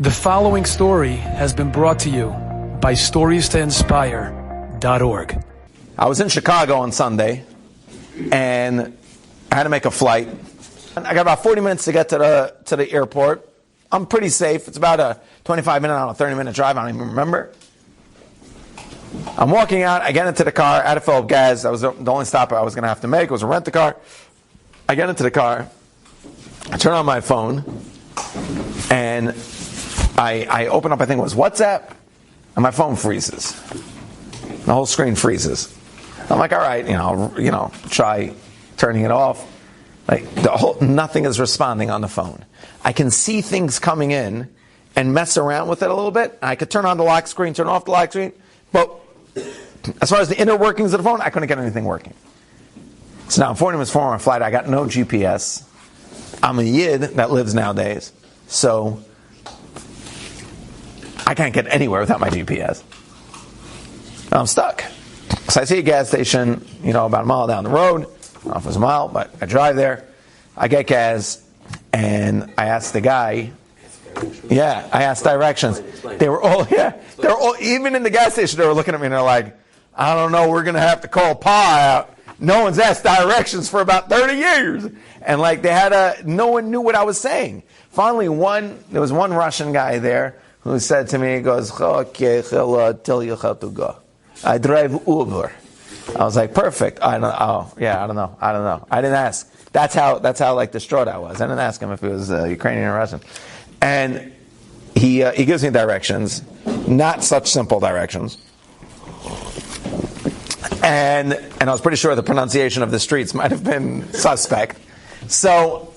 The following story has been brought to you by StoriesToInspire.org. I was in Chicago on Sunday, and I had to make a flight. I got about 40 minutes to get to the airport. I'm pretty safe. It's about a 25-minute, 30-minute drive. I don't even remember. I'm walking out. I get into the car. I had to fill up gas. That was the only stop I was going to have to make. It was to rent the car. I get into the car. I turn on my phone, and I open up, I think it was WhatsApp, and my phone freezes. The whole screen freezes. I'm like, all right, try turning it off. Nothing is responding on the phone. I can see things coming in and mess around with it a little bit. I could turn on the lock screen, turn off the lock screen, but as far as the inner workings of the phone, I couldn't get anything working. So now I'm 40 minutes before my flight. I got no GPS. I'm a Yid that lives nowadays, so I can't get anywhere without my GPS. I'm stuck. So I see a gas station, about a mile down the road. I don't know if it was a mile, but I drive there. I get gas, and I asked the guy. Yeah, I asked directions. They were all, even in the gas station, they were looking at me and they're like, I don't know, we're going to have to call Pa out. No one's asked directions for about 30 years. And no one knew what I was saying. Finally, there was one Russian guy there who said to me, he goes, okay, I'll tell you how to go. I drive Uber. I was like, perfect. I don't know. I didn't ask. That's how distraught I was. I didn't ask him if he was Ukrainian or Russian. And he gives me directions, not such simple directions. And I was pretty sure the pronunciation of the streets might have been suspect. So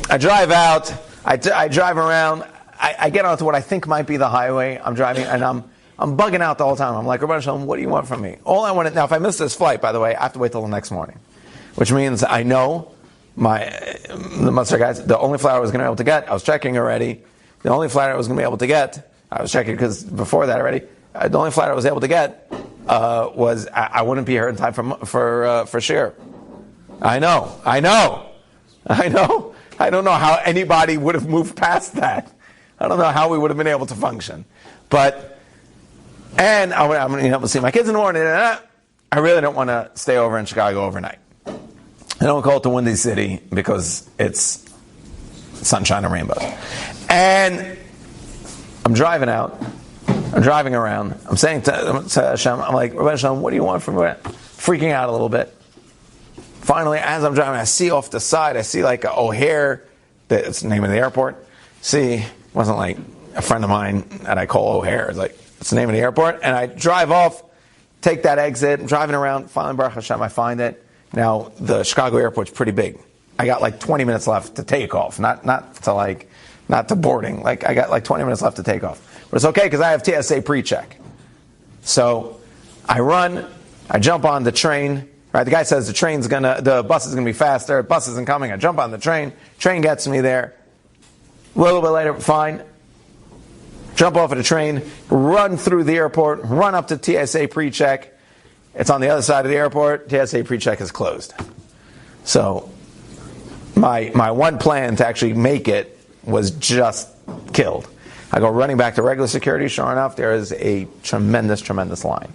I drive out, I drive around, I get onto what I think might be the highway. I'm driving, and I'm bugging out the whole time. I'm like, Rabbi, what do you want from me? All I want now, if I miss this flight, by the way, I have to wait till the next morning. Which means I know the Muslim guys, the only flight I was going to be able to get, I was checking already. The only flight I was going to be able to get, I was checking because before that already, the only flight I was able to get was I wouldn't be here in time for Shir. I know. I don't know how anybody would have moved past that. I don't know how we would have been able to function. And I'm going to see my kids in the morning. I really don't want to stay over in Chicago overnight. I don't call it the Windy City because it's sunshine and rainbows. And I'm driving out. I'm driving around. I'm saying to Hashem, I'm like, Rabbi Hashem, what do you want from me? Freaking out a little bit. Finally, as I'm driving, I see off the side, I see like a O'Hare, that's the name of the airport. See, it wasn't like a friend of mine that I call O'Hare. It's like, it's the name of the airport. And I drive off, take that exit, I'm driving around, finally, Baruch Hashem, I find it. Now, the Chicago airport's pretty big. I got like 20 minutes left to take off, not to boarding. I got like 20 minutes left to take off. But it's okay because I have TSA pre-check. So I run, I jump on the train. Right, the guy says the bus is gonna be faster. The bus isn't coming. I jump on the train. Train gets me there. A little bit later, fine. Jump off of the train, run through the airport, run up to TSA pre-check. It's on the other side of the airport. TSA pre-check is closed. So my one plan to actually make it was just killed. I go running back to regular security. Sure enough, there is a tremendous, tremendous line.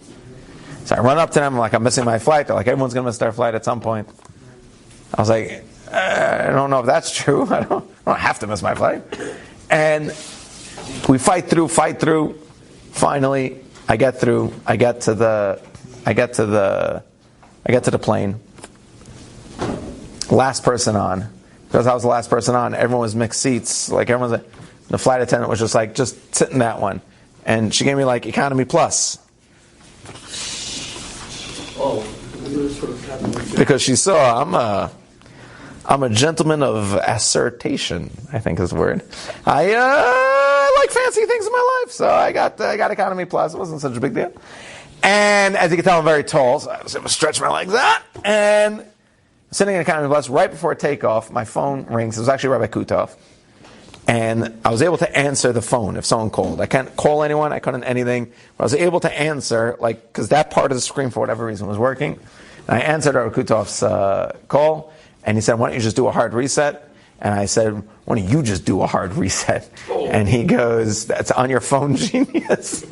So I run up to them, I'm missing my flight. They're like, everyone's going to miss their flight at some point. I was like, I don't know if that's true. I don't have to miss my flight. And we fight through. Finally, I get through. I get to the plane. Last person on. Because I was the last person on, everyone was mixed seats. The flight attendant was just sit in that one. And she gave me economy plus. Oh. Because she saw I'm a gentleman of assertion, I think is the word. I like fancy things in my life, so I got economy plus. It wasn't such a big deal. And as you can tell, I'm very tall, so I was able to stretch my legs out. And sitting in economy plus, right before takeoff, my phone rings. It was actually Rabbi Kutov. And I was able to answer the phone if someone called. I can't call anyone. I couldn't anything. But I was able to answer, because that part of the screen, for whatever reason, was working. And I answered Rabbi Kutov's call, and he said, why don't you just do a hard reset? And I said, why don't you just do a hard reset? And he goes, that's on your phone, genius.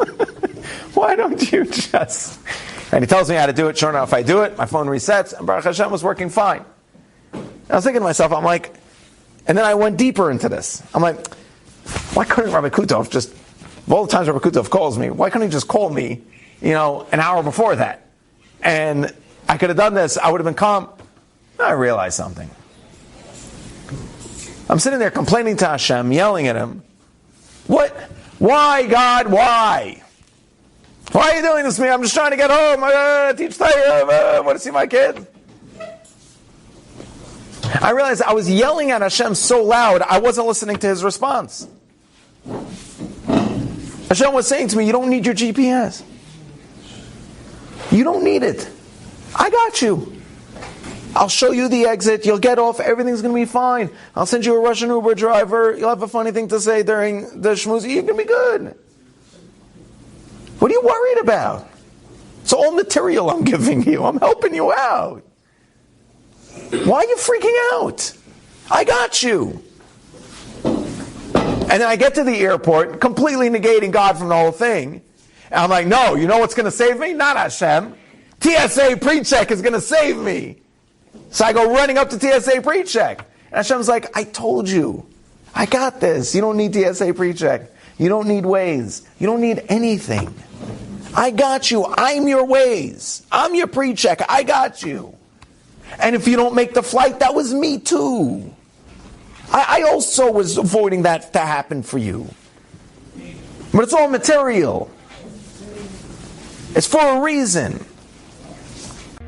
Why don't you just? And he tells me how to do it. Sure enough, I do it. My phone resets. And Baruch Hashem was working fine. And I was thinking to myself, I'm like, and then I went deeper into this. I'm like, why couldn't Rabbi Kutov just, of all the times Rabbi Kutov calls me, why couldn't he just call me, an hour before that? And I could have done this. I would have been calm. I realized something. I'm sitting there complaining to Hashem, yelling at him. What? Why, God? Why? Why are you doing this to me? I'm just trying to get home. Teach Torah. I want to see my kid. I realized I was yelling at Hashem so loud, I wasn't listening to his response. Hashem was saying to me, you don't need your GPS. You don't need it. I got you. I'll show you the exit. You'll get off. Everything's going to be fine. I'll send you a Russian Uber driver. You'll have a funny thing to say during the shmooze. You're going to be good. What are you worried about? It's all material I'm giving you. I'm helping you out. Why are you freaking out? I got you. And then I get to the airport, completely negating God from the whole thing. And I'm like, no, you know what's going to save me? Not Hashem. TSA pre-check is going to save me. So I go running up to TSA pre-check. And Hashem's like, I told you. I got this. You don't need TSA pre-check. You don't need Waze. You don't need anything. I got you. I'm your Waze. I'm your pre-check. I got you. And if you don't make the flight, that was me too. I also was avoiding that to happen for you. But it's all material. It's for a reason.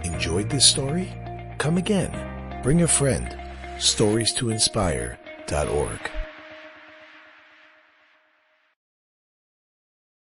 Enjoyed this story? Come again. Bring a friend. StoriesToInspire.org